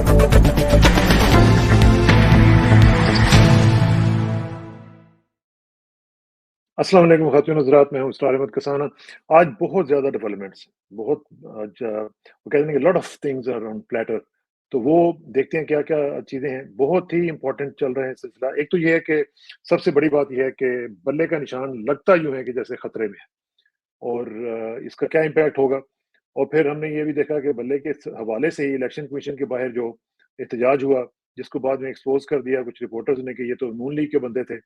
अस्सलाम वालेकुम ख़ातिन हज़रात, मैं हूँ इसरार अहमद कसाना। आज बहुत ज़्यादा डेवलपमेंट्स, बहुत आज वो कहते हैं कि lot of things are on platter. तो वो देखते हैं क्या-क्या चीज़ें हैं, बहुत ही इम्पोर्टेंट चल रहे हैं सिलसिला। एक तो ये है कि सबसे बड़ी बात ये है कि बल्ले का निशान लगता यूँ है कि जैसे खतरे में है और इसका क्या इम्पैक्ट होगा। और फिर हमने ये भी देखा कि बल्ले के हवाले से ही इलेक्शन कमीशन के बाहर जो एहतजाज हुआ, जिसको बाद में एक्सपोज़ कर दिया कुछ रिपोर्टर्स ने कि ये तो नून लीग के बंदे थे।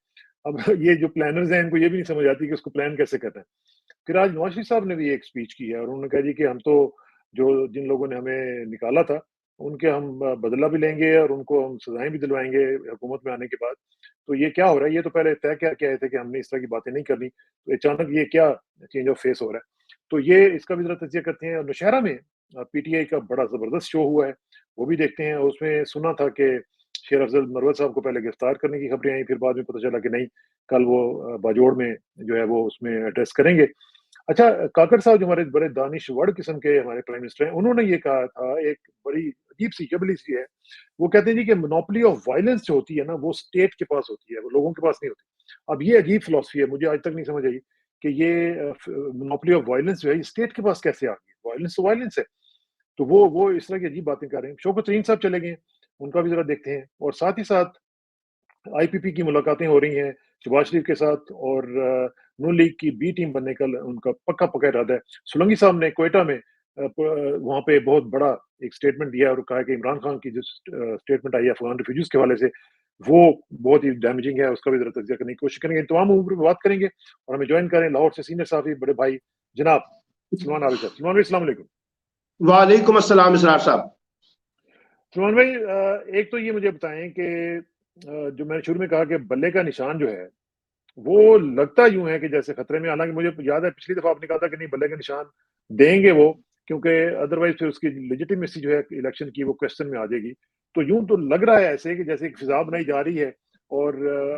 अब ये जो प्लानर्स हैं, इनको ये भी नहीं समझ आती कि उसको प्लान कैसे करना है। फिर आज नवाज़ शरीफ साहब ने भी एक स्पीच की है और उन्होंने कहा जी कि हम तो जो जिन लोगों ने हमें निकाला था, उनके हम बदला भी लेंगे और उनको हम सज़ाएँ भी दिलवाएँगे हुकूमत में आने के बाद। तो ये क्या हो रहा है? ये तो पहले तय क्या किए थे कि हमने इस तरह की बातें नहीं करनी, तो अचानक ये क्या चेंज ऑफ फेस हो रहा है? तो ये इसका भी ज़रा तज़किया करते हैं। और नौशहरा में पीटीआई का बड़ा ज़बरदस्त शो हुआ है, वो भी देखते हैं। उसमें सुना था कि शेर अफ़ज़ल मरवत साहब को पहले गिरफ्तार करने की खबरें आई, फिर बाद में पता चला कि नहीं, कल वो बाजोड़ में जो है वो उसमें एड्रेस करेंगे। अच्छा, काकड़ साहब जो हमारे बड़े दानिशवर किस्म के हमारे प्राइम मिनिस्टर हैं, उन्होंने ये कहा था, एक बड़ी अजीब-सी चुभली-सी है। वो कहते हैं जी कि मोनोपोली ऑफ वायलेंस जो होती है ना, वो स्टेट के पास होती है, वो लोगों के पास नहीं होती। अब ये अजीब फिलॉसफी है, मुझे आज तक नहीं समझ आई कि ये मोनोपोली ऑफ वायलेंस जो है, ये स्टेट के पास कैसे आ गई? वायलेंस तो वायलेंस है। तो वो इस तरह की अजीब बातें कर रहे हैं। शौकत तरीन साहब चले गए हैं, उनका भी ज़रा देखते हैं। और साथ ही साथ आईपीपी की मुलाकातें हो रही हैं शहबाज शरीफ के साथ और नून लीग की बी टीम बनने का उनका पक्का इरादा है। सोलंकी साहब ने क्वेटा में वहाँ पे बहुत बड़ा एक स्टेटमेंट दिया और कहा कि इमरान खान की जो स्टेटमेंट आई है अफगान रिफ्यूजीज के हवाले से, वो बहुत ही डैमेजिंग है, उसका भी ज़रा तज़किया करने की कोशिश करेंगे। इन तमाम उम्र पे बात करेंगे और हमें जॉइन करें लाहौर से सीनियर साहब बड़े भाई जनाब सलमान आबिद साहब। सलमान भाई अस्सलाम वालेकुम। वालेकुम अस्सलाम इसरार साहब। सलमान भाई, एक तो ये मुझे बताएं कि जो मैंने शुरू में कहा कि बल्ले का निशान जो है वो लगता यूं है कि जैसे खतरे में। हालांकि मुझे याद है पिछली दफा आपने कहा था कि नहीं, बल्ले का निशान देंगे वो, क्योंकि अदरवाइज फिर उसकी लेजिटिमेसी जो है इलेक्शन की वो क्वेश्चन में आ जाएगी। तो यूं तो लग रहा है ऐसे कि जैसे एक फिजा बनाई जा रही है और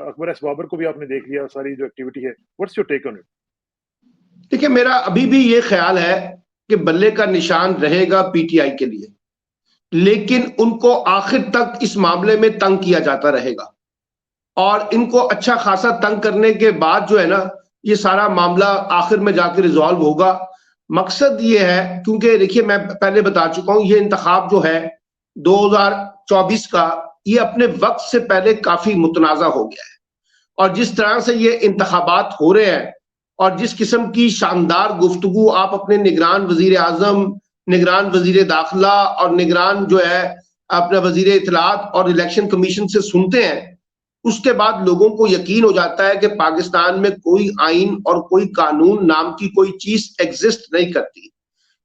अकबर एस बाबर को भी आपने देख लिया, सारी जो एक्टिविटी है। What's your take on it? देखिए, मेरा अभी भी ये ख्याल है कि बल्ले का निशान रहेगा पीटीआई के लिए, लेकिन उनको आखिर तक इस मामले में तंग किया जाता रहेगा और इनको अच्छा खासा तंग करने के बाद जो है ना, ये सारा मामला आखिर में जाकर रिजॉल्व होगा। मकसद ये है, क्योंकि देखिए मैं पहले बता चुका हूं, ये इंतखाब जो है 2024 का, ये अपने वक्त से पहले काफी मुतनाज़ा हो गया है। और जिस तरह से ये इंतखाबात हो रहे हैं और जिस किस्म की शानदार गुफ्तगू आप अपने निगरान वजीर आजम, निगरान वजीर दाखिला और निगरान जो है अपना वजीर इत्तलात और इलेक्शन कमीशन से सुनते हैं, उसके बाद लोगों को यकीन हो जाता है कि पाकिस्तान में कोई आइन और कोई कानून नाम की कोई चीज एग्जिस्ट नहीं करती।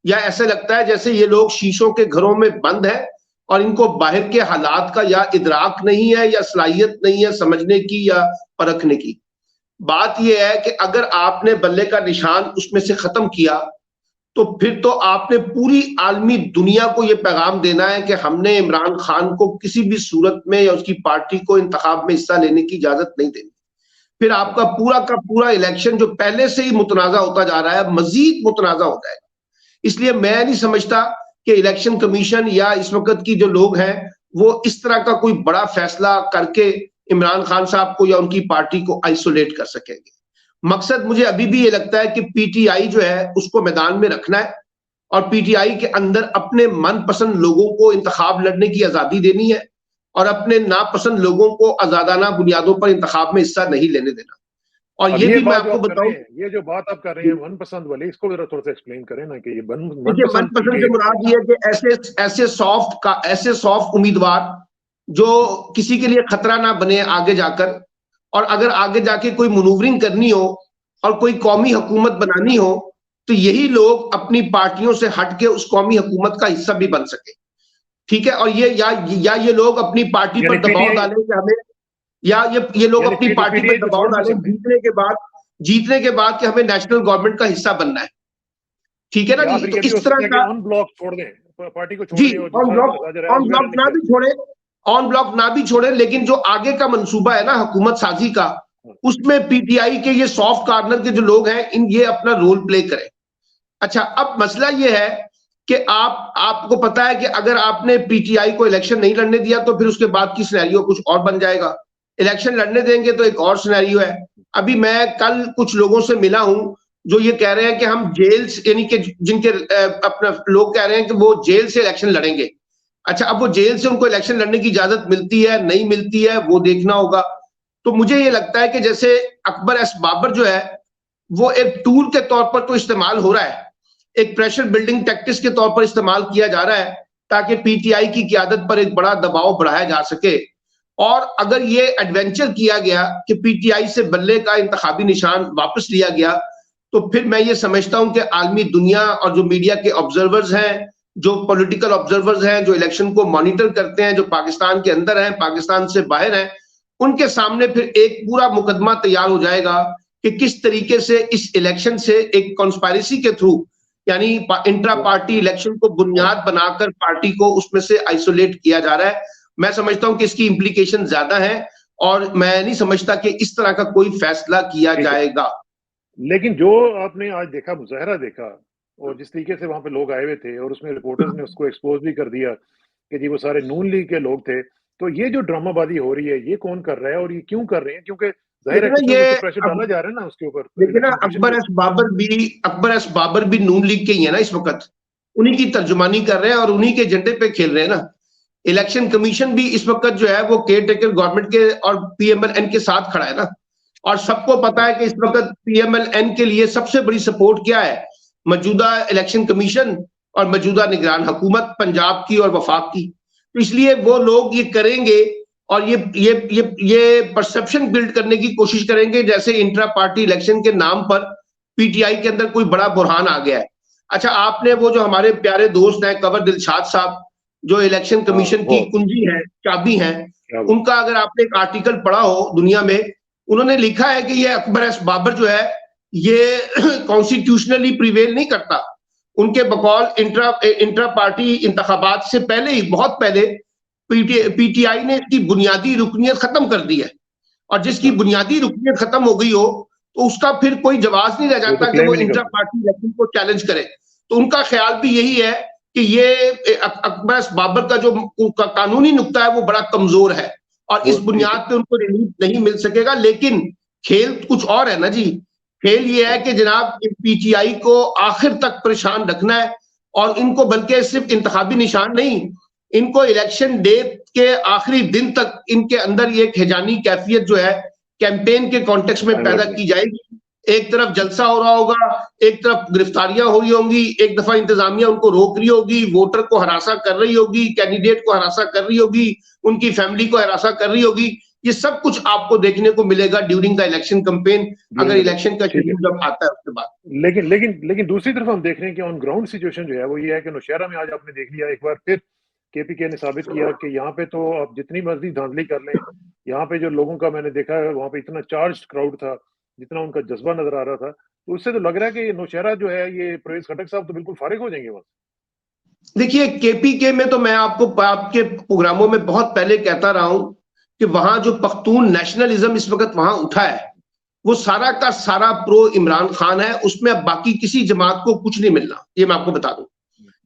या ऐसे लगता है जैसे ये लोग शीशों के घरों में बंद है और इनको बाहर के हालात का या इदराक नहीं है या सलाहियत नहीं है समझने की या परखने की। बात यह है कि अगर आपने बल्ले का निशान उसमें से खत्म किया, तो फिर तो आपने पूरी आलमी दुनिया को यह पैगाम देना है कि हमने इमरान खान को किसी भी सूरत में या उसकी पार्टी को इंतखाब में हिस्सा लेने की इजाजत नहीं देनी। फिर आपका पूरा का पूरा इलेक्शन जो पहले से ही मुतनाजा होता जा रहा है, मजीद मुतनाजा हो जाएगा। इसलिए मैं नहीं समझता कि इलेक्शन कमीशन या इस वक्त की जो लोग हैं वो इस तरह का कोई बड़ा फैसला करके इमरान खान साहब को या उनकी पार्टी को आइसोलेट कर सकेंगे। मकसद मुझे अभी भी ये लगता है कि पीटीआई जो है उसको मैदान में रखना है और पीटीआई के अंदर अपने मनपसंद लोगों को इंतखाब लड़ने की आजादी देनी है और अपने नापसंद लोगों को आजादाना बुनियादों पर इंतखाब में हिस्सा नहीं लेने देना। और ये भी मैं आपको बताऊं, ये जो बात आप कर रहे हैं मनपसंद वाली, इसको जरा थोड़ा सा एक्सप्लेन करें ना कि ये मनपसंद से मुराद ये है कि ऐसे सॉफ्ट उम्मीदवार जो किसी के लिए खतरा ना बने आगे जाकर, और अगर आगे जाके कोई मनूवरिंग करनी हो और कोई कौमी हुकूमत बनानी हो तो यही लोग अपनी पार्टियों से हट के उस कौमी हुकूमत का हिस्सा भी बन सके। ठीक है, और ये लोग अपनी पार्टी पर दबाव डालें कि हमें, या ये लोग अपनी पार्टी पर दबाव डालें जीतने के बाद कि हमें नेशनल गवर्नमेंट का हिस्सा बनना है। ठीक है ना जी? तो इस तरह का ऑन ब्लॉक छोड़ दें, पार्टी को छोड़ जी, दें, ऑन ब्लॉक ना भी छोड़े, लेकिन जो आगे का मंसूबा है ना हुकूमत साजी का, उसमें पीटीआई के ये सॉफ्ट कॉर्नर के जो लोग हैं ये अपना रोल प्ले करें। अच्छा, अब मसला ये है कि आपको पता है कि अगर आपने पीटीआई को इलेक्शन नहीं लड़ने दिया तो फिर उसके बाद की सिनेरियो कुछ और बन जाएगा, इलेक्शन लड़ने देंगे तो एक और सिनेरियो है। अभी मैं कल कुछ लोगों से मिला हूं जो ये कह रहे हैं कि हम जेल यानी कि जिनके अपना लोग कह रहे हैं कि वो जेल से इलेक्शन लड़ेंगे। अच्छा, अब वो जेल से उनको इलेक्शन लड़ने की इजाजत मिलती है नहीं मिलती है वो देखना होगा। तो मुझे ये लगता है कि जैसे अकबर एस बाबर जो है वो एक टूल के तौर पर तो इस्तेमाल हो रहा है, एक प्रेशर बिल्डिंग टैक्टिक्स के तौर पर इस्तेमाल किया जा रहा है ताकि पीटीआई की क़यादत पर एक बड़ा दबाव बढ़ाया जा सके। और अगर ये एडवेंचर किया गया कि पीटीआई से बल्ले का इंतखाबी निशान वापस लिया गया तो फिर मैं ये समझता हूं कि आलमी दुनिया और जो मीडिया के ऑब्जर्वर्स हैं, जो पॉलिटिकल ऑब्जर्वर्स हैं, जो इलेक्शन को मॉनिटर करते हैं, जो पाकिस्तान के अंदर हैं, पाकिस्तान से बाहर हैं, उनके सामने फिर एक पूरा मुकदमा तैयार हो जाएगा कि किस तरीके से इस इलेक्शन से एक कॉन्स्पायरेसी के थ्रू यानी इंट्रा पार्टी इलेक्शन को बुनियाद बनाकर पार्टी को उसमें से आइसोलेट किया जा रहा है। मैं समझता हूं कि इसकी इंप्लीकेशन ज्यादा है और मैं नहीं समझता कि इस तरह का कोई फैसला किया जाएगा। लेकिन जो आपने आज देखा, मुजाहरा देखा और जिस तरीके से वहां पे लोग आए हुए थे और उसमें रिपोर्टर्स ने उसको एक्सपोज भी कर दिया कि जी वो सारे नून लीग के लोग थे, तो ये जो ड्रामाबाजी हो रही है ये कौन कर रहा है और ये क्यों कर रहे हैं? क्योंकि जाहिर है कुछ ना कुछ तो प्रेशर डाला जा रहा है ना उसके ऊपर। लेकिन अकबर एस बाबर भी नून लीग के ही है ना इस वक्त, उन्हीं की तर्जुमानी कर रहे हैं और उन्हीं के एजेंडे पे खेल रहे हैं ना। इलेक्शन कमीशन भी इस वक्त जो है वो केयर टेकर गवर्नमेंट के और पीएमएलएन के साथ खड़ा है ना। और सबको पता है कि इस वक्त पीएमएलएन के लिए सबसे बड़ी सपोर्ट क्या है, मौजूदा इलेक्शन कमीशन और मौजूदा निगरान हुकूमत पंजाब की और वफाक की। तो इसलिए वो लोग ये करेंगे और ये परसेप्शन बिल्ड करने की कोशिश करेंगे जैसे इंट्रा पार्टी इलेक्शन के नाम पर पीटीआई के अंदर कोई बड़ा बुरहान आ गया है। अच्छा, आपने वो जो हमारे प्यारे दोस्त हैं कंवर दिलशाद साहब जो इलेक्शन कमीशन की कुंजी है, चाबी है, उनका अगर आपने एक आर्टिकल पढ़ा हो दुनिया में, उन्होंने लिखा है कि ये अकबर एस बाबर जो है ये कॉन्स्टिट्यूशनली प्रिवेल नहीं करता। उनके बकौल इंट्रा पार्टी इंतखाबात से पहले ही, बहुत पहले पीटीआई ने इसकी बुनियादी रुकनियत खत्म कर दी है और जिसकी बुनियादी रुकनियत खत्म हो गई हो तो उसका फिर कोई जवाब नहीं रह जाता कि वो इंट्रा पार्टी इलेक्शन को चैलेंज करे। तो उनका ख्याल भी यही है कि ये अकबर बाबर का जो कानूनी नुक्ता है वो बड़ा कमजोर है और इस बुनियाद पे उनको रिलीफ नहीं मिल सकेगा। लेकिन खेल कुछ और है ना जी, खेल ये है कि जनाब पीटीआई को आखिर तक परेशान रखना है और इनको बल्कि सिर्फ इंतखाबी निशान नहीं, इनको इलेक्शन डे के आखिरी दिन तक इनके अंदर ये एक हिजानी कैफियत जो है कैंपेन के कॉन्टेक्स्ट में पैदा की जाएगी। एक तरफ जलसा हो रहा होगा, एक तरफ गिरफ्तारियां हो रही होंगी, एक दफा इंतजामिया उनको रोक रही होगी, वोटर को हरासा कर रही होगी, कैंडिडेट को हरासा कर रही होगी, उनकी फैमिली को हरासा कर रही होगी। ये सब कुछ आपको देखने को मिलेगा ड्यूरिंग द इलेक्शन कैंपेन, अगर इलेक्शन का शेड्यूल जब आता है उसके बाद। लेकिन दूसरी तरफ हम देख रहे हैं कि ऑन ग्राउंड सिचुएशन जो है वो ये है कि नौशहरा में आज आपने देख लिया एक बार फिर केपीके ने साबित किया कि यहाँ पे तो आप जितनी मर्जी धांधली कर लें, यहाँ पे जो लोगों का मैंने देखा है वहां पे इतना चार्ज क्राउड था, जितना उनका जज्बा नजर आ रहा था, तो उससे तो लग रहा है कि नौशहरा जो है ये परवेज खटक साहब तो बिल्कुल फारिग हो जाएंगे वहां। देखिए केपीके में तो मैं आपको आपके प्रोग्रामों में बहुत पहले कहता रहा हूं कि वहां जो पख्तून नेशनलिज्म इस वक्त वहां उठा है वो सारा का सारा प्रो इमरान खान है, उसमें अब बाकी किसी जमात को कुछ नहीं मिलना, ये मैं आपको बता दूं।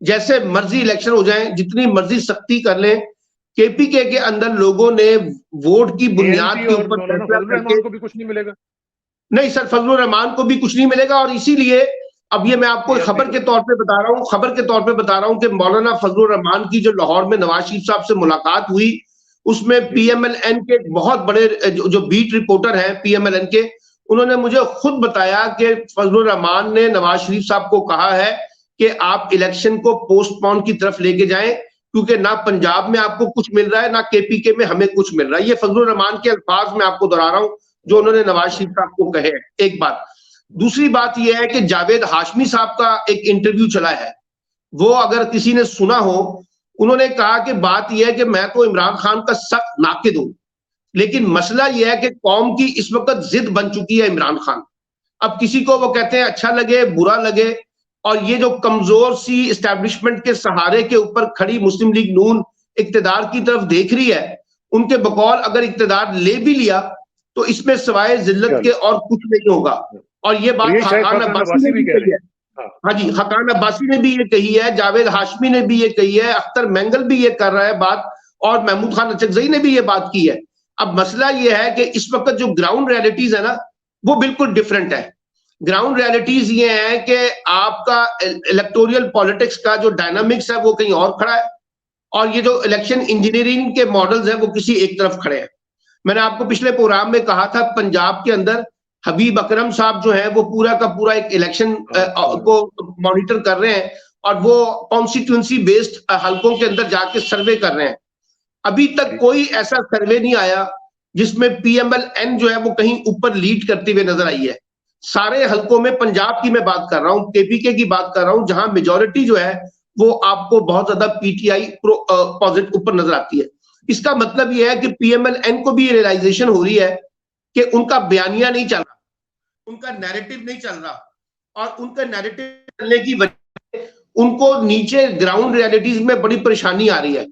जैसे मर्जी इलेक्शन हो जाए, जितनी मर्जी सख्ती कर लें, केपीके के अंदर लोगों ने वोट की बुनियाद के ऊपर फैसला करके को भी कुछ नहीं मिलेगा। नहीं सर, फजलुर रहमान को भी कुछ नहीं मिलेगा और इसीलिए अब ये मैं आपको खबर के तौर पे बता रहा हूं कि मौलाना फजलुर रहमान की जो लाहौर में नवाज शरीफ साहब से मुलाकात हुई उसमें पीएमएलएन के बहुत बड़े जो बीट रिपोर्टर हैं पीएमएलएन के, उन्होंने मुझे खुद बताया कि फजलुर रहमान ने नवाज शरीफ साहब को कहा है कि आप इलेक्शन को पोस्टपोन की तरफ लेके जाएं क्योंकि ना पंजाब में आपको कुछ मिल रहा है ना केपीके में हमें कुछ मिल रहा है। ये फजलुर रहमान के अल्फाज में आपको दोहरा रहा हूं जो उन्होंने नवाज शरीफ साहब को कहे। एक बात, दूसरी बात यह है कि जावेद हाशमी साहब का एक इंटरव्यू चला है, वो अगर किसी ने सुना हो, उन्होंने कहा कि बात यह है कि मैं तो इमरान खान का सख्त नाकिद हूं, लेकिन मसला यह है कि कौम की इस वक्त जिद बन चुकी है इमरान खान। अब किसी को वो कहते हैं अच्छा लगे बुरा लगे, और ये जो कमजोर सी इस्टेब्लिशमेंट के सहारे के ऊपर खड़ी मुस्लिम लीग नून इक्तदार की तरफ देख रही है, उनके बकौल अगर इक्तदार ले भी लिया तो इसमें सवाए जिल्लत के और कुछ नहीं होगा। और ये बात खान अब्बासी ने भी कही है, हाँ जी, हकान अब्बासी ने भी ये कही है, जावेद हाशमी ने भी ये कही है, अख्तर मेंगल भी ये कर रहा है बात, और महमूद खान अचकजई ने भी ये बात की है। अब मसला ये है कि इस वक्त जो ग्राउंड रियलिटीज है ना, वो बिल्कुल डिफरेंट है। ग्राउंड रियलिटीज ये है कि आपका इलेक्टोरियल पॉलिटिक्स का जो डायनामिक्स है वो कहीं और खड़ा है, और ये जो इलेक्शन इंजीनियरिंग के मॉडल्स हैं वो किसी एक तरफ खड़े हैं। मैंने आपको पिछले प्रोग्राम में कहा था, पंजाब के अंदर हबीब अकरम साहब जो है वो पूरा का पूरा एक इलेक्शन को मॉनिटर कर रहे हैं, और वो कॉन्स्टिट्यूंसी बेस्ड हलकों के अंदर जाके सर्वे कर रहे हैं। अभी तक कोई ऐसा सर्वे नहीं आया जिसमें पीएमएल-एन जो है वो कहीं ऊपर लीड करते हुए नजर आई है। सारे हलकों में, पंजाब की मैं बात कर रहा हूँ, केपीके की बात कर रहा हूँ, जहां मेजोरिटी जो है वो आपको बहुत ज्यादा पीटीआई पॉजिटिव ऊपर नजर आती है। इसका मतलब यह है कि पीएमएल-एन को भी रियलाइजेशन हो रही है कि उनका बयानिया नहीं चल रहा, उनका नैरेटिव नहीं चल रहा, और उनका नैरेटिव चलने की वजह से उनको नीचे ग्राउंड रियलिटीज में बड़ी परेशानी आ रही है।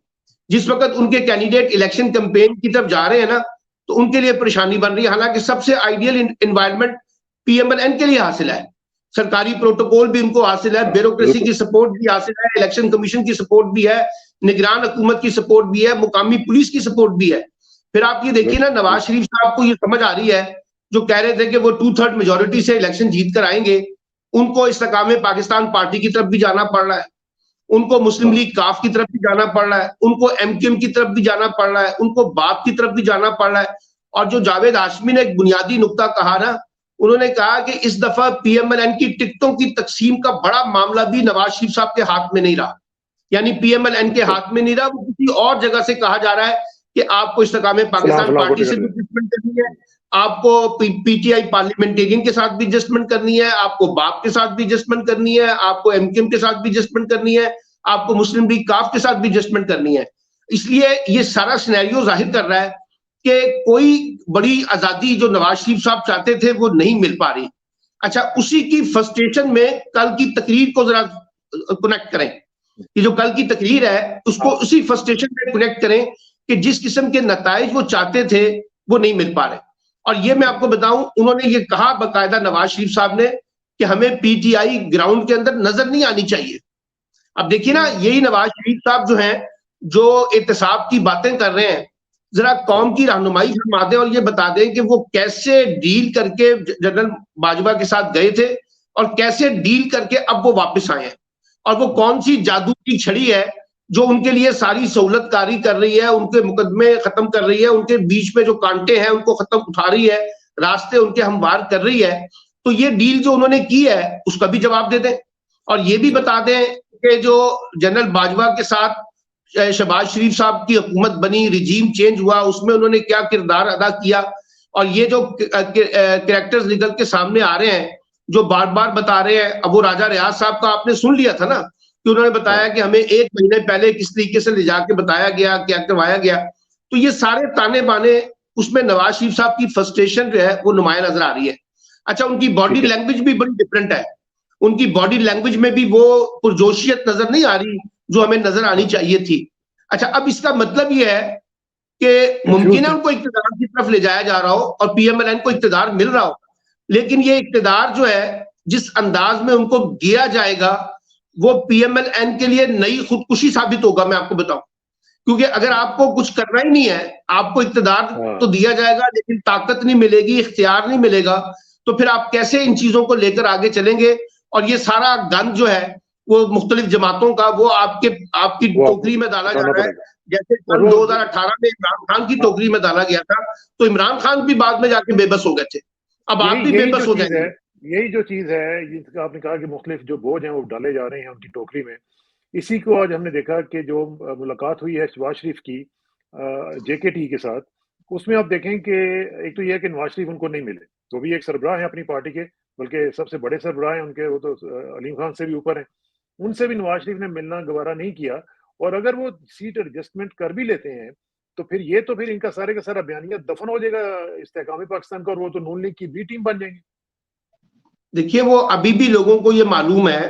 जिस वक्त उनके कैंडिडेट इलेक्शन कैंपेन की तरफ जा रहे हैं ना, तो उनके लिए परेशानी बन रही है। हालांकि सबसे आइडियल एनवायरनमेंट पीएमएल-एन के लिए हासिल है, सरकारी प्रोटोकॉल भी उनको हासिल है, ब्यूरोक्रेसी की सपोर्ट भी हासिल है, इलेक्शन कमीशन की सपोर्ट भी है, निगरान हुकूमत की सपोर्ट भी है, मुकामी पुलिस की सपोर्ट भी है। फिर आप ये देखिए ना, नवाज शरीफ साहब को ये समझ आ रही है, जो कह रहे थे कि वो 2/3 मेजोरिटी से इलेक्शन जीत कर आएंगे, उनको इस्तेकाम में पाकिस्तान पार्टी की तरफ भी जाना पड़ रहा है, उनको मुस्लिम लीग काफ की तरफ भी जाना पड़ रहा है, उनको एमक्यूएम की तरफ भी जाना पड़ रहा है, उनको बाप की तरफ भी जाना पड़ रहा है। और जो जावेद हाशमी ने एक बुनियादी नुक्ता कहा ना, उन्होंने कहा कि इस दफा पीएमएल-एन की टिकटों की तकसीम का बड़ा मामला भी नवाज शरीफ साहब के हाथ में नहीं रहा, यानी पीएमएल-एन के हाथ में नहीं रहा, वो किसी और जगह से कहा जा रहा है कि आपको इस्तेकाम में पाकिस्तान पार्टी से भी एडजस्टमेंट करनी है, आपको पीटीआई पार्लियामेंटेरियन के साथ भी एडजस्टमेंट करनी है, आपको बाप के साथ भी एडजस्टमेंट करनी है, आपको एमक्यूएम के साथ भी एडजस्टमेंट करनी है, आपको मुस्लिम लीग काफ के साथ भी एडजस्टमेंट करनी है। इसलिए ये सारा सिनेरियो जाहिर कर रहा है कि कोई बड़ी आजादी जो नवाज शरीफ साहब चाहते थे वो नहीं मिल पा रही। अच्छा, उसी की फ्रस्ट्रेशन में कल की तकरीर को जरा कनेक्ट करें, कि जो कल की तकरीर है उसको उसी फ्रस्ट्रेशन में कनेक्ट करें कि जिस किस्म के नताइज वो चाहते थे वो नहीं मिल पा रहे। और ये मैं आपको बताऊं, उन्होंने ये कहा बाकायदा नवाज शरीफ साहब ने कि हमें पीटीआई ग्राउंड के अंदर नजर नहीं आनी चाहिए। अब देखिए ना, यही नवाज शरीफ साहब जो हैं, जो एहतसाब की बातें कर रहे हैं, जरा कौम की रहनुमाई फरमा दें और ये बता दें कि वो कैसे डील करके जनरल बाजवा के साथ गए थे और कैसे डील करके अब वो वापस आए हैं, और वो कौन सी जादू की छड़ी है जो उनके लिए सारी सहूलतकारी कर रही है, उनके मुकदमे खत्म कर रही है, उनके बीच में जो कांटे हैं उनको खत्म उठा रही है, रास्ते उनके हमवार कर रही है। तो ये डील जो उन्होंने की है उसका भी जवाब दे दें, और ये भी बता दें कि जो जनरल बाजवा के साथ शहबाज शरीफ साहब की हुकूमत बनी, रिजीम चेंज हुआ, उसमें उन्होंने क्या किरदार अदा किया। और ये जो कैरेक्टर्स निकल के सामने आ रहे हैं जो बार बार बता रहे हैं, अब वो राजा रियाज साहब का आपने सुन लिया था ना, कि उन्होंने बताया कि हमें 1 महीने पहले किस तरीके से ले जाके बताया गया, क्या करवाया गया। तो ये सारे ताने बाने, उसमें नवाज शरीफ साहब की फ्रस्ट्रेशन जो है वो नुमाया नजर आ रही है। अच्छा, उनकी बॉडी लैंग्वेज भी बड़ी डिफरेंट है, उनकी बॉडी लैंग्वेज में भी वो पुरजोशियत नजर नहीं आ रही जो हमें नजर आनी चाहिए थी। अच्छा, अब इसका मतलब ये है कि मुमकिन है उनको इक्तिदार की तरफ ले जाया जा रहा हो और पीएमएल-एन को इक्तिदार मिल रहा हो, लेकिन ये इक्तिदार जो है जिस अंदाज में उनको दिया जाएगा वो पीएमएल-एन के लिए नई खुदकुशी साबित होगा, मैं आपको बताऊं। क्योंकि अगर आपको कुछ करना ही नहीं है, आपको इक्तिदार तो दिया जाएगा लेकिन ताकत नहीं मिलेगी, इख्तियार नहीं मिलेगा, तो फिर आप कैसे इन चीजों को लेकर आगे चलेंगे। और ये सारा गंद जो है वो मुख्तलिफ जमातों का वो आपकी टोकरी में डाला जा रहा है, जैसे 2018 में इमरान खान की टोकरी में डाला गया था, तो इमरान खान भी बाद में जाके बेबस हो गए थे, अब आप भी बेबस हो जाएंगे। यही जो चीज है जिसका आपने कहा कि मुख्तलिफ जो बोझ हैं वो डाले जा रहे हैं उनकी टोकरी में, इसी को आज हमने देखा कि जो मुलाकात हुई है शहबाज शरीफ की जेकेटी के साथ, उसमें आप देखें कि एक तो यह है कि नवाज शरीफ उनको नहीं मिले, वो भी एक सरबराह है अपनी पार्टी के, बल्कि सबसे बड़े सरबराह हैं उनके, वो तो अलीम खान से भी ऊपर हैं, उनसे भी नवाज शरीफ ने मिलना गवारा नहीं किया। और अगर वो सीट एडजस्टमेंट कर भी लेते हैं तो फिर इनका सारे का सारा बयानिया दफन हो जाएगा इस्तेहकाम पाकिस्तान का, और वो तो नून लीग की बी टीम बन जाएंगे। देखिए, वो अभी भी लोगों को ये मालूम है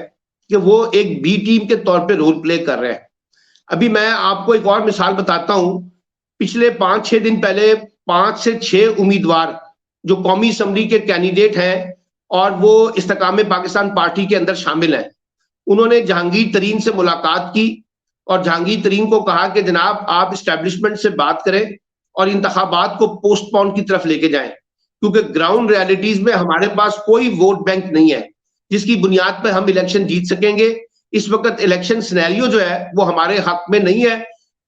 कि वो एक बी टीम के तौर पे रोल प्ले कर रहे हैं। अभी मैं आपको एक और मिसाल बताता हूं, पिछले 5-6 दिन पहले 5 से 6 उम्मीदवार जो कौमी असम्बली के कैंडिडेट हैं और वो इस्तेकाम पाकिस्तान पार्टी के अंदर शामिल हैं। उन्होंने जहांगीर तरीन से मुलाकात की और जहांगीर तरीन को कहा कि जनाब आप इस्टेब्लिशमेंट से बात करें और इंतखाबात को पोस्टपोन की तरफ लेके जाएं, क्योंकि ग्राउंड रियलिटीज में हमारे पास कोई वोट बैंक नहीं है जिसकी बुनियाद पर हम इलेक्शन जीत सकेंगे। इस वक्त इलेक्शन सिनेरियो जो है वो हमारे हक में नहीं है।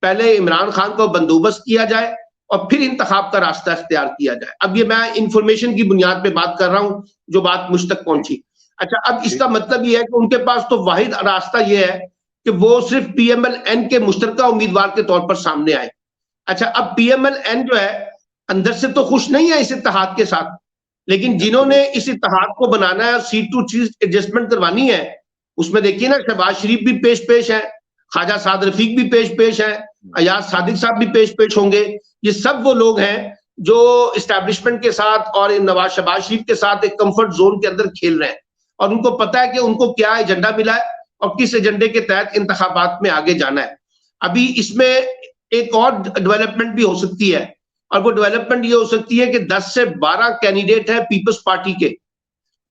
पहले इमरान खान को बंदोबस्त किया जाए और फिर इंतखाब का रास्ता इख्तियार किया जाए। अब ये मैं इंफॉर्मेशन की बुनियाद पे बात कर रहा हूं जो बात मुझ तक पहुंची। अच्छा, अब इसका मतलब ये है कि उनके पास तो वाहिद रास्ता ये है कि वो सिर्फ PMLN के मुश्तरका उम्मीदवार के तौर पर सामने आए। अच्छा, अब PMLN जो है अंदर से तो खुश नहीं है इस इत्तेहाद के साथ, लेकिन जिन्होंने इस इत्तेहाद को बनाना है, सीट टू सीट एडजस्टमेंट करवानी है, उसमें देखिए ना शहबाज शरीफ भी पेश है, ख्वाजा साद रफीक भी पेश है, अयाज सादिक साहब भी पेश होंगे। ये सब वो लोग हैं जो इस्टेब्लिशमेंट के साथ और शहबाज शरीफ के साथ एक कंफर्ट जोन के अंदर खेल रहे हैं और उनको पता है कि उनको क्या एजेंडा मिला है और किस एजेंडे के तहत इंतखाबात में आगे जाना है। अभी इसमें एक और डेवलपमेंट भी हो सकती है और वो डेवलपमेंट ये हो सकती है कि 10 से 12 कैंडिडेट है पीपल्स पार्टी के,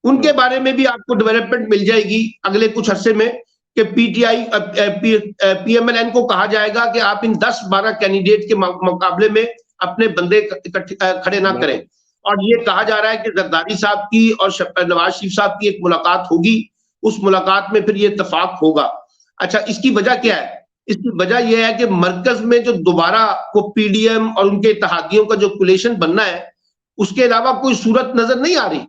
उनके बारे में भी आपको डेवलपमेंट मिल जाएगी अगले कुछ अरसे में कि PMLN को कहा जाएगा कि आप इन 10-12 कैंडिडेट के मुकाबले में अपने बंदे खड़े ना करें। और ये कहा जा रहा है कि जरदारी साहब की और नवाज शरीफ साहब की एक मुलाकात होगी, उस मुलाकात में फिर ये इत्तेफाक होगा। अच्छा, इसकी वजह क्या है? इसकी वजह यह है कि मरकज में जो दोबारा को PDM और उनके इत्तेहादियों का जो कोलिशन बनना है, उसके अलावा कोई सूरत नजर नहीं आ रही।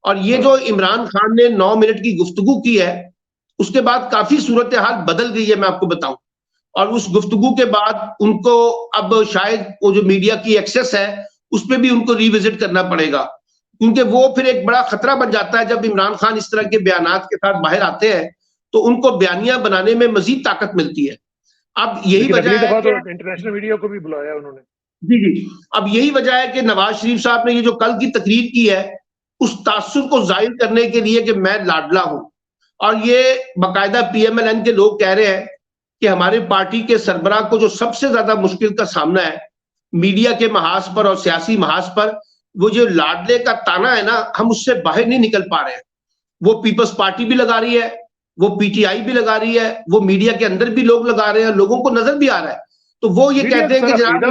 और ये जो इमरान खान ने 9 मिनट की गुफ्तगू की है, उसके बाद काफी सूरत हाल बदल गई है, मैं आपको बताऊं। और उस गुफ्तगू के बाद उनको अब शायद वो जो मीडिया की एक्सेस है उस पर भी उनको रिविजिट करना पड़ेगा, क्योंकि वो फिर एक बड़ा खतरा बन जाता है जब इमरान खान इस तरह के बयानात के साथ बाहर आते हैं, तो उनको बयानियां बनाने में मजीद ताकत मिलती है। अब यही वजह है कि इंटरनेशनल मीडिया को भी बुलाया उन्होंने। जी, अब यही वजह है कि नवाज शरीफ साहब ने ये जो कल की तकरीर की है उस तासुर को जाहिर करने के लिए कि मैं लाडला हूं, और ये बाकायदा PMLN के लोग कह रहे हैं कि हमारे पार्टी के सरबराह को जो सबसे ज्यादा मुश्किल का सामना है मीडिया के महाज पर और सियासी महाज पर, वो जो लाडले का ताना है ना, हम उससे बाहर नहीं निकल पा रहे हैं। वो पीपल्स पार्टी भी लगा रही है, वो PTI भी लगा रही है, वो मीडिया के अंदर भी लोग लगा रहे हैं, लोगों को नजर भी आ रहा है। तो वो ये कहते हैं कि जनाब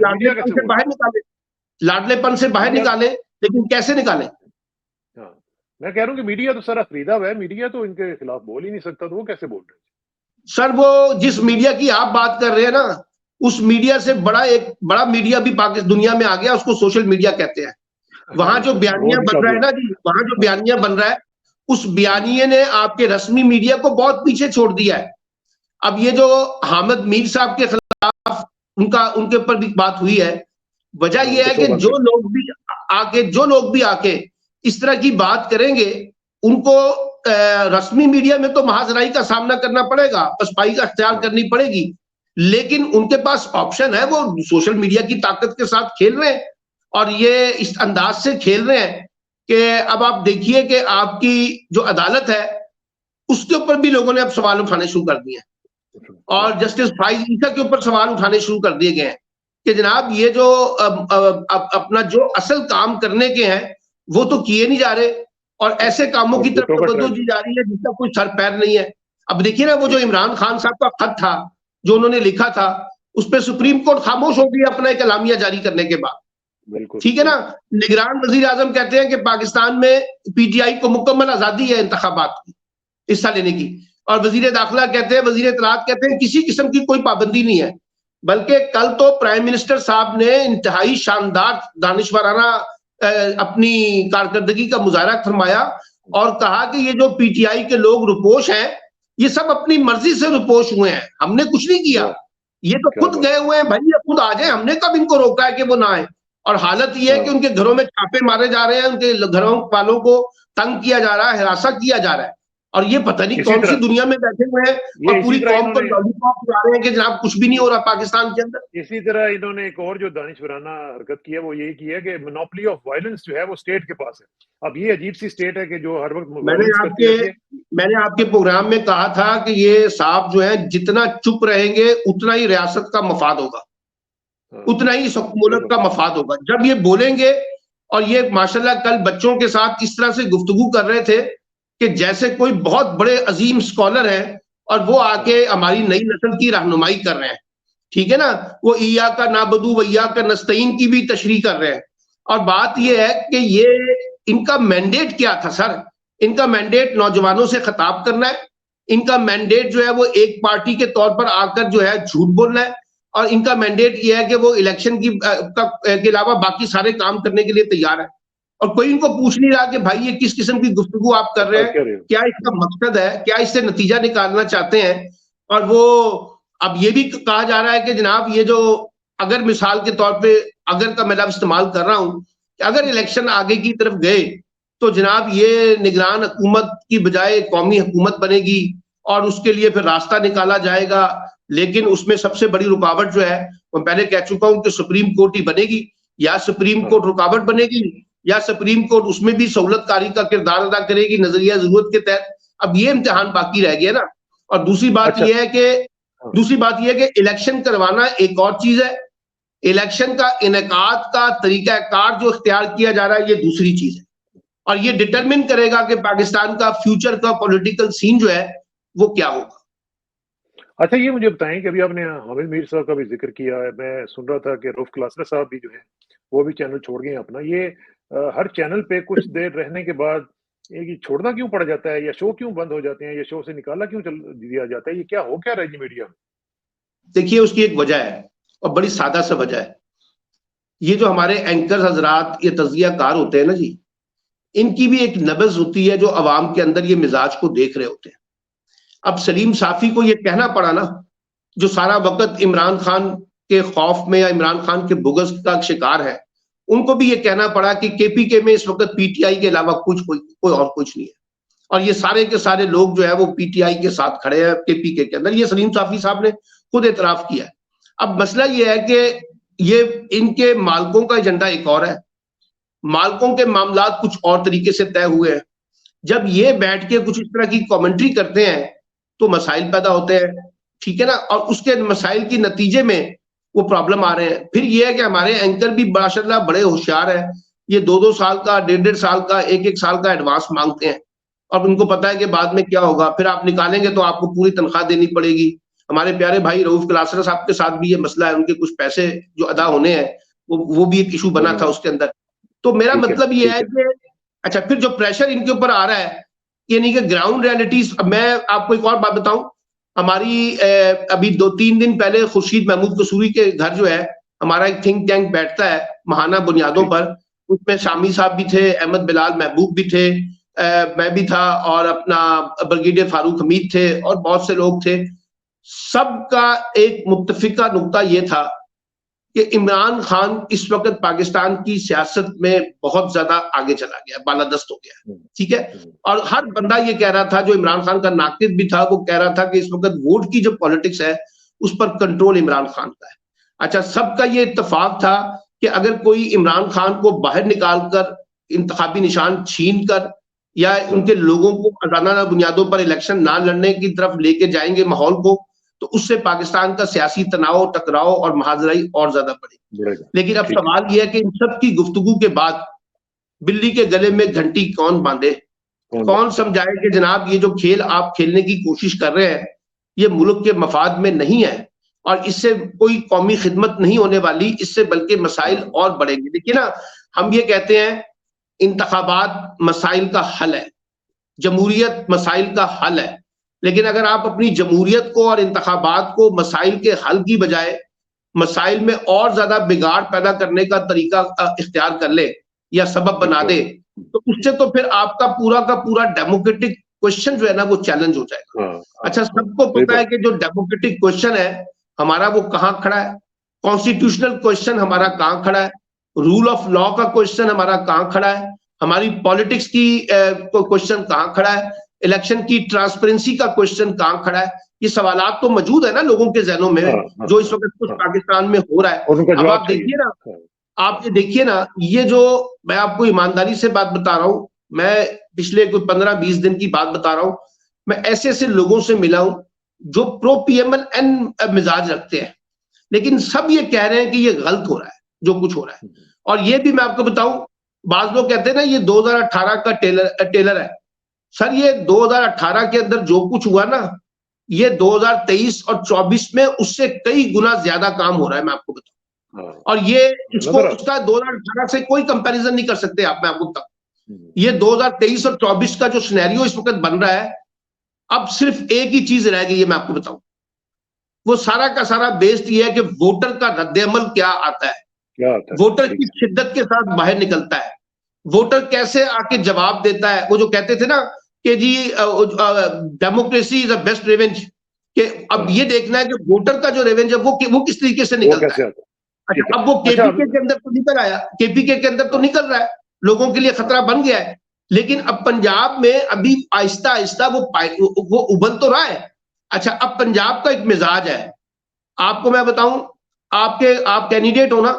लाडलेपन से बाहर निकाले, लाडलेपन से बाहर निकाले, लेकिन कैसे निकाले? मैं कह रहा हूं कि मीडिया तो सारा खरीदा हुआ है, मीडिया तो इनके खिलाफ बोल ही नहीं सकता, तो वो कैसे बोल रहे हैं? सर, वो जिस मीडिया की आप बात कर रहे हैं ना, उस मीडिया से एक बड़ा मीडिया भी पाकिस्तान दुनिया में आ गया, उसको सोशल मीडिया कहते हैं। वहां जो बयानिया बन रहा है ना जी, वहां जो बयानिया बन रहा है, उस बयानिए ने आपके रस्मी मीडिया को बहुत पीछे छोड़ दिया है। अब ये जो हामिद मीर साहब के खिलाफ उनके ऊपर भी बात हुई है, वजह यह है कि जो लोग भी आके इस तरह की बात करेंगे, उनको रस्मी मीडिया में तो महाजराई का सामना करना पड़ेगा, पसपाई का अख्तियार करनी पड़ेगी, लेकिन उनके पास ऑप्शन है, वो सोशल मीडिया की ताकत के साथ खेल रहे हैं और ये इस अंदाज से खेल रहे हैं कि अब आप देखिए कि आपकी जो अदालत है उसके ऊपर भी लोगों ने अब सवाल उठाने शुरू कर दिए हैं और जस्टिस फाइज ईसा के ऊपर सवाल उठाने शुरू कर दिए गए हैं कि जनाब ये जो अपना जो असल काम करने के हैं वो तो किए नहीं जा रहे और ऐसे कामों की तरफ तवज्जो दी जा रही है जिसका कोई सर पैर नहीं है। अब देखिए ना, वो जो इमरान खान साहब का खत था जो उन्होंने लिखा था, उस पर सुप्रीम कोर्ट खामोश हो गई अपना एक एलामिया जारी करने के बाद। ठीक है ना, निगरान वजीर आजम कहते हैं कि पाकिस्तान में PTI को मुकम्मल आजादी है इंतखाबात की हिस्सा लेने की, और वजीर दाखिला कहते हैं, वजीर इत्तलात कहते हैं किसी किस्म की कोई पाबंदी नहीं है। बल्कि कल तो प्राइम मिनिस्टर साहब ने इंतहाई शानदार दानिशवराना अपनी कारकर्दगी का मुजाहरा फरमाया और कहा कि ये जो PTI के लोग रुपोश हैं, ये सब अपनी मर्जी से रुपोश हुए हैं, हमने कुछ नहीं किया, ये तो खुद गए हुए हैं भाई, ये खुद आ जाए, हमने कब इनको रोका है कि वो ना आए। और हालत ये है कि उनके घरों में छापे मारे जा रहे हैं, उनके घरों वालों को तंग किया जा रहा है, हिरासा किया जा रहा है, और ये पता नहीं कौन सी दुनिया में बैठे हुए हैं और पूरी कौम को लॉलीपॉप खिला रहे हैं कि जनाब कुछ भी नहीं हो रहा पाकिस्तान के अंदर। इसी तरह इन्होंने एक और जो दानिशवराना हरकत की है वो यही की है कि मोनोपोली ऑफ वायलेंस जो है वो स्टेट के पास है। अब ये अजीब सी स्टेट है कि जो हर वक्त मैंने आपके प्रोग्राम में कहा था कि ये साहब जो है जितना चुप रहेंगे उतना ही रियासत का मफाद होगा, उतना ही मुल्क का मफाद होगा। जब ये बोलेंगे और ये माशाल्लाह कल बच्चों के साथ इस तरह से गुफ्तगू कर रहे थे कि जैसे कोई बहुत बड़े अजीम स्कॉलर हैं और वो आके हमारी नई नस्ल की रहनुमाई कर रहे हैं, ठीक है ना। वो ईया का नाबदू वैया का नस्तईन की भी तशरीह कर रहे हैं। और बात ये है कि ये इनका मैंडेट क्या था सर? इनका मैंडेट नौजवानों से खिताब करना है, इनका मैंडेट जो है वो एक पार्टी के तौर पर आकर जो है झूठ बोलना है, और इनका मैंडेट ये है कि वो इलेक्शन के अलावा बाकी सारे काम करने के लिए तैयार है। और कोई इनको पूछ नहीं रहा कि भाई ये किस किस्म की गुफ्तगू आप कर रहे हैं, क्या इसका मकसद है, क्या इससे नतीजा निकालना चाहते हैं। और वो अब ये भी कहा जा रहा है कि जनाब ये जो, अगर मिसाल के तौर पे अगर का मैं लफ्ज़ इस्तेमाल कर रहा हूं कि अगर इलेक्शन आगे की तरफ गए तो जनाब ये निगरान हुकूमत की बजाय कौमी हुकूमत बनेगी और उसके लिए फिर रास्ता निकाला जाएगा। लेकिन उसमें सबसे बड़ी रुकावट जो है, मैं पहले कह चुका हूं कि सुप्रीम कोर्ट ही बनेगी, या सुप्रीम कोर्ट रुकावट बनेगी या सुप्रीम कोर्ट उसमें भी सहूलतकारी का किरदार अदा करेगी नजरिया जरूरत के तहत। अब ये इम्तिहान बाकी रह गया ना। और दूसरी बात यह है कि इलेक्शन करवाना एक और चीज है, इलेक्शन का इनेकाद का तरीकाकार जो इख्तियार किया जा रहा है ये दूसरी चीज है। और ये डिटरमिन करेगा कि पाकिस्तान का फ्यूचर का पॉलिटिकल सीन जो है वो क्या होगा। अच्छा, ये मुझे बताएं कि अभी आपने हामिद मीर साहब का भी जिक्र किया है, मैं सुन रहा था कि रऊफ क्लासरा साहब भी जो है वो भी चैनल छोड़ गए अपना। ये हर चैनल पे कुछ देर रहने के बाद ये छोड़ना क्यों पड़ जाता है, या शो क्यों बंद हो जाते हैं, या शो से निकाला क्यों दिया जाता है, ये क्या हो क्या रहा है मीडिया में? देखिए उसकी एक वजह है और बड़ी सादा सा वजह है। ये जो हमारे एंकर हजरात ये तज्जियाकार होते हैं ना जी, इनकी भी एक नब्ज होती है जो अवाम के अंदर ये मिजाज को देख रहे होते हैं। अब सलीम साफी को ये कहना पड़ा ना, जो सारा वक्त इमरान खान के खौफ में या इमरान खान के बुग़्ज़ का शिकार है, उनको भी ये कहना पड़ा कि केपीके में इस वक्त पीटीआई के अलावा कोई और कुछ नहीं है। और ये सारे के सारे लोग जो है वो पीटीआई के साथ खड़े हैं केपीके के अंदर। ये सलीम साफी साहब ने खुद एतराफ किया है। अब मसला ये है कि ये इनके मालकों का एजेंडा एक और है, मालकों के मामला कुछ और तरीके से तय हुए हैं। जब ये बैठ के कुछ इस तरह की कमेंट्री करते हैं तो मसाइल पैदा होते हैं, ठीक है ना। और उसके मसाइल के नतीजे में वो प्रॉब्लम आ रहे हैं। फिर ये है कि हमारे एंकर भी माशाल्लाह बड़े होशियार हैं, ये 2-2 साल का, 1.5 साल का, 1-1 साल का एडवांस मांगते हैं और उनको पता है कि बाद में क्या होगा। फिर आप निकालेंगे तो आपको पूरी तनख्वाह देनी पड़ेगी। हमारे प्यारे भाई रऊफ क्लासरा साहब के साथ भी ये मसला है, उनके कुछ पैसे जो अदा होने हैं वो भी एक इशू बना था उसके अंदर। तो मेरा मतलब ये है कि अच्छा, फिर जो प्रेशर इनके ऊपर आ रहा है यानी कि ग्राउंड रियलिटीज। मैं आपको एक और बात बताऊं, हमारी अभी 2-3 दिन पहले खुर्शीद महमूद कसूरी के घर जो है हमारा एक थिंक टैंक बैठता है महाना बुनियादों पर, उसमें शामी साहब भी थे, अहमद बिलाल महबूब भी थे, मैं भी था और अपना ब्रिगेडियर फारूक हमीद थे और बहुत से लोग थे। सबका एक मुत्तफिका नुक्ता ये था कि इमरान खान इस वक्त पाकिस्तान की सियासत में बहुत ज्यादा आगे चला गया, बालादस्त हो गया, ठीक है। और हर बंदा ये कह रहा था, जो इमरान खान का नाकिद भी था वो कह रहा था कि इस वक्त वोट की जो पॉलिटिक्स है उस पर कंट्रोल इमरान खान का है। अच्छा, सबका ये इत्तेफाक था कि अगर कोई इमरान खान को बाहर निकाल कर इंतखाबी निशान छीन कर या उनके लोगों को आजादाना बुनियादों पर इलेक्शन ना लड़ने की तरफ लेके जाएंगे माहौल को, तो उससे पाकिस्तान का सियासी तनाव, टकराव और महाजराई और ज्यादा बढ़ेगी। लेकिन अब सवाल यह है कि इन सब की गुफ्तगू के बाद बिल्ली के गले में घंटी कौन बांधे, कौन समझाए कि जनाब ये जो खेल आप खेलने की कोशिश कर रहे हैं ये मुल्क के मफाद में नहीं है और इससे कोई कौमी खिदमत नहीं होने वाली, इससे बल्कि मसाइल और बढ़ेंगे। देखिए ना, हम ये कहते हैं इंतखाबात मसाइल का हल है, जमहूरियत मसाइल का हल है, लेकिन अगर आप अपनी जमहूरियत को और इंतखाबात को मसाइल के हल की बजाय मसाइल में और ज्यादा बिगाड़ पैदा करने का तरीका इख्तियार कर ले या सबब बना दे, तो उससे तो फिर आपका पूरा का पूरा डेमोक्रेटिक क्वेश्चन जो है ना वो चैलेंज हो जाएगा। अच्छा, सबको पता है कि जो डेमोक्रेटिक क्वेश्चन है हमारा वो कहाँ खड़ा है, कॉन्स्टिट्यूशनल क्वेश्चन हमारा कहाँ खड़ा है, रूल ऑफ लॉ का क्वेश्चन हमारा कहाँ खड़ा है, हमारी पॉलिटिक्स की क्वेश्चन कहाँ खड़ा है, इलेक्शन की ट्रांसपेरेंसी का क्वेश्चन कहाँ खड़ा है। ये सवालात तो मौजूद है ना लोगों के जहनों में, जो इस वक्त कुछ पाकिस्तान में हो रहा है। अब आप देखिए ना, आप ये देखिए ना, ये जो मैं आपको ईमानदारी से बात बता रहा हूँ, मैं पिछले कोई 15-20 दिन की बात बता रहा हूँ, मैं ऐसे ऐसे लोगों से मिला हूं जो प्रो PMLN मिजाज रखते हैं, लेकिन सब ये कह रहे हैं कि ये गलत हो रहा है जो कुछ हो रहा है। और ये भी मैं आपको बताऊं, बाज लोग कहते हैं ना ये 2018 का टेलर है। सर ये 2018 के अंदर जो कुछ हुआ ना, ये 2023 और 24 में उससे कई गुना ज्यादा काम हो रहा है, मैं आपको बताऊं। और ये इसको उसका 2018 से कोई कंपैरिजन नहीं कर सकते आप, मैं आपको बताऊं। ये 2023 और 24 का जो सिनेरियो इस वक्त बन रहा है, अब सिर्फ एक ही चीज रह गई है, मैं आपको बताऊं। वो सारा का सारा बेस्ड ये है कि वोटर का रद्द-ए-अमल क्या आता है, वोटर की शिद्दत के साथ बाहर निकलता है, वोटर कैसे आके जवाब देता है। वो जो कहते थे ना कि जी democracy is the best revenge, कि अब ये देखना है कि वोटर का जो रिवेंज है वो किस तरीके से निकलता है। अच्छा, अब वो केपीके के अंदर तो निकल आया, केपीके के अंदर तो निकल रहा है, लोगों के लिए खतरा बन गया है। लेकिन अब पंजाब में अभी आहिस्ता आहिस्ता वो उबल तो रहा है। अच्छा, अब पंजाब का एक मिजाज है, आपको मैं बताऊं, आप कैंडिडेट हो ना,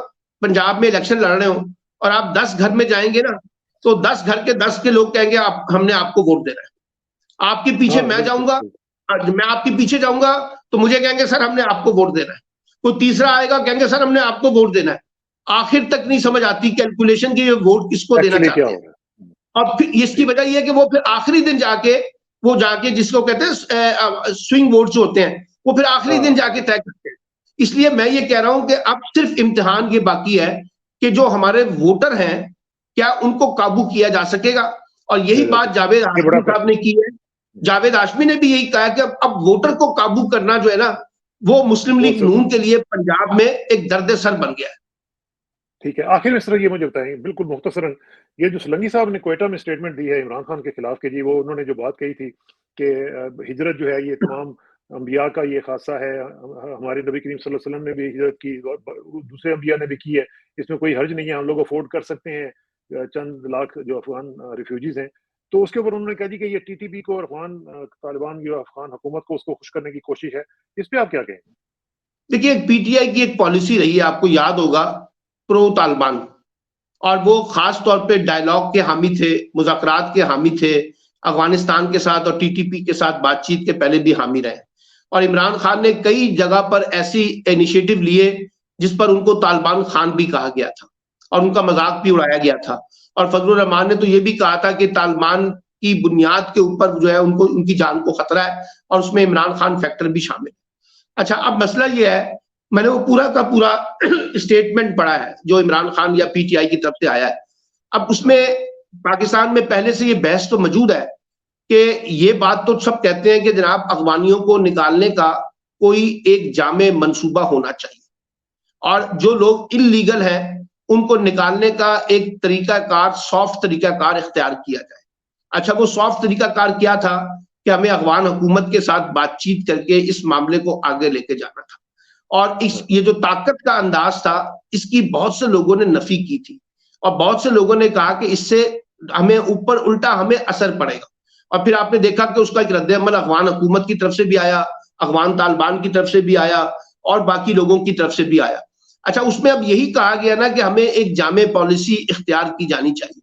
पंजाब में इलेक्शन लड़ रहे हो, और आप 10 घर में जाएंगे ना, तो 10 घर के 10 के लोग कहेंगे हमने आपको वोट देना है। आपके पीछे मैं जाऊंगा, मैं आपके पीछे जाऊंगा तो मुझे कहेंगे सर हमने आपको वोट देना है। कोई तीसरा आएगा, कहेंगे सर हमने आपको वोट देना है। आखिर तक नहीं समझ आती कैलकुलेशन की ये वोट किसको देना चाहते हैं। और फिर इसकी वजह यह है कि वो फिर आखिरी दिन जाके जिसको कहते हैं स्विंग वोट्स होते हैं, वो फिर आखिरी दिन जाके तय करते हैं। इसलिए मैं ये कह रहा हूं कि अब सिर्फ इम्तिहान ये बाकी है कि जो हमारे वोटर हैं क्या उनको काबू किया जा सकेगा। और यही बात जावेद हाशमी साहब ने की है। जावेद हाशमी ने भी यही कहा कि अब वोटर को काबू करना जो है ना, वो मुस्लिम लीग नून के लिए पंजाब में एक दर्द सर बन गया है। ठीक है, आखिर में सर ये मुझे बताएं बिल्कुल मुख्तसरन, ये जो सोलंकी साहब ने क्वेटा में स्टेटमेंट दी है इमरान खान के खिलाफ के जी, वो उन्होंने जो बात कही थी कि हिजरत जो है ये तमाम अंबिया का ये खासा है, हमारे नबी करीम सल्लल्लाहु अलैहि वसल्लम ने भी हिजरत की, दूसरे अंबिया ने भी की है, इसमें कोई हर्ज नहीं है, हम लोग अफोर्ड कर सकते हैं चंद लाख जो अफगान रिफ्यूजीज हैं। तो उसके ऊपर उन्होंने कहा जी कि ये टीटीपी को और अफगान तालिबान जो अफगान हुकूमत को उसको खुश करने की कोशिश है। इस पर आप क्या कहेंगे? देखिए, पीटीआई की एक पॉलिसी रही है, आपको याद होगा, प्रो तालिबान, और वो खास तौर पे डायलॉग के हामी थे, मुज़ाकरात के हामी थे, अफगानिस्तान के साथ और टीटीपी के साथ बातचीत के पहले भी हामी रहे। और इमरान खान ने कई जगह पर ऐसी इनिशिएटिव लिए जिस पर उनको तालिबान खान भी कहा गया था और उनका मजाक भी उड़ाया गया था। और फजलुर रहमान ने तो ये भी कहा था कि तालिबान की बुनियाद के ऊपर जो है उनको उनकी जान को खतरा है, और उसमें इमरान खान फैक्टर भी शामिल है। अच्छा, अब मसला ये है, मैंने वो पूरा का पूरा स्टेटमेंट पढ़ा है जो इमरान खान या पीटीआई की तरफ से आया है। अब उसमें पाकिस्तान में पहले से ये बहस तो मौजूद है कि ये बात तो सब कहते हैं कि जनाब अफगानियों को निकालने का कोई एक जामे मंसूबा होना चाहिए, और जो लोग इल्लीगल हैं उनको निकालने का एक तरीकाकार, सॉफ्ट तरीकाकार इख्तियार किया जाए। अच्छा, वो सॉफ्ट तरीकाकार क्या था कि हमें अफगान हुकूमत के साथ बातचीत करके इस मामले को आगे लेके जाना था। और ये जो ताकत का अंदाज था, इसकी बहुत से लोगों ने नफी की थी, और बहुत से लोगों ने कहा कि इससे हमें ऊपर उल्टा हमें असर पड़ेगा। और फिर आपने देखा कि उसका एक रद्द-ए-अमल अफगान हुकूमत की तरफ से भी आया, अफगान तालिबान की तरफ से भी आया, और बाकी लोगों की तरफ से भी आया। अच्छा, उसमें अब यही कहा गया ना कि हमें एक जामे पॉलिसी इख्तियार की जानी चाहिए।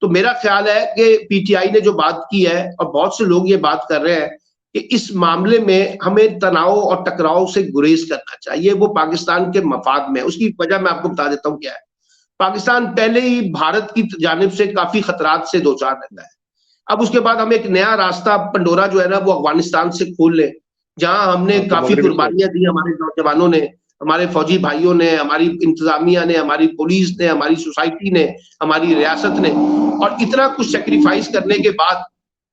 तो मेरा ख्याल है कि पीटीआई ने जो बात की है, और बहुत से लोग ये बात कर रहे हैं कि इस मामले में हमें तनाव और टकराव से गुरेज करना चाहिए, वो पाकिस्तान के मफाद में। उसकी वजह मैं आपको बता देता हूँ क्या है। पाकिस्तान पहले ही भारत की जानिब से काफी खतरात से दो चार रहता है। अब उसके बाद हम एक नया रास्ता पंडोरा जो है ना वो अफगानिस्तान से खोल ले, जहां हमने काफी कुर्बानियां दी, हमारे नौजवानों ने, हमारे फौजी भाइयों ने, हमारी इंतजामिया ने, हमारी पुलिस ने, हमारी सोसाइटी ने, हमारी रियासत ने, और इतना कुछ सेक्रीफाइस करने के बाद,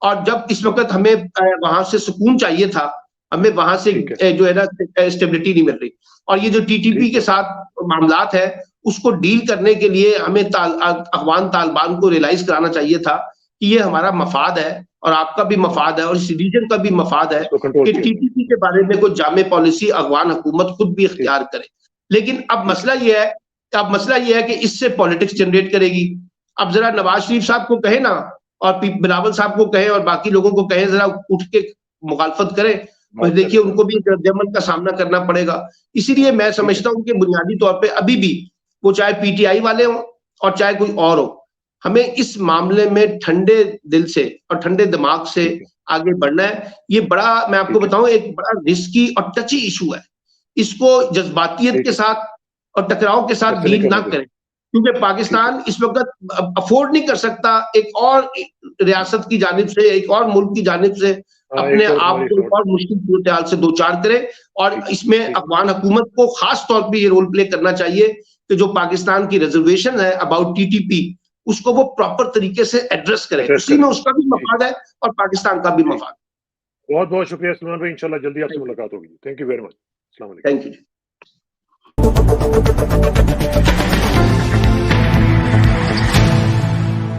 और जब इस वक्त हमें वहां से सुकून चाहिए था, हमें वहां से जो है ना स्टेबिलिटी नहीं मिल रही। और ये जो टीटीपी के साथ मामलात है उसको डील करने के लिए हमें अफगान तालिबान को रियलाइज कराना चाहिए था कि ये हमारा मफाद है और आपका भी मफाद है और इस रीजन का भी मफाद है कि टीटीपी के बारे में कोई जामे पॉलिसी अफगान हुकूमत खुद भी इख्तियार करे। लेकिन अब मसला ये है कि इससे पॉलिटिक्स जनरेट करेगी। अब जरा नवाज शरीफ साहब को कहे ना, और बिलावल साहब को कहे, और बाकी लोगों को कहे जरा उठ के मुखालफत करें, तो देखिए उनको भी रद्द-ए-अमल का सामना करना पड़ेगा। इसीलिए मैं समझता हूँ कि बुनियादी तौर पे अभी भी वो चाहे पीटीआई वाले हों और चाहे कोई और हो, हमें इस मामले में ठंडे दिल से और ठंडे दिमाग से आगे बढ़ना है। ये बड़ा, मैं आपको बताऊं, एक बड़ा रिस्की और टची इशू है। इसको जज्बातियत के साथ और टकराव के साथ डील ना करें। क्योंकि पाकिस्तान इस वक्त अफोर्ड नहीं कर सकता एक और रियासत की जानिब से, एक और मुल्क की जानिब से अपने आप को और मुश्किल सूरत हाल से दो चार करे। और इसमें अफगान हुकूमत को खास तौर पे ये रोल प्ले करना चाहिए कि जो पाकिस्तान की रिजर्वेशन है अबाउट टीटीपी, उसको वो प्रॉपर तरीके से एड्रेस करे। उसी में उसका भी मफाद है और पाकिस्तान का भी मफाद। बहुत बहुत शुक्रिया सलमान भाई, इंशाल्लाह जल्दी आपसे मुलाकात होगी। Thank you very much. अस्सलाम वालेकुम। Thank you.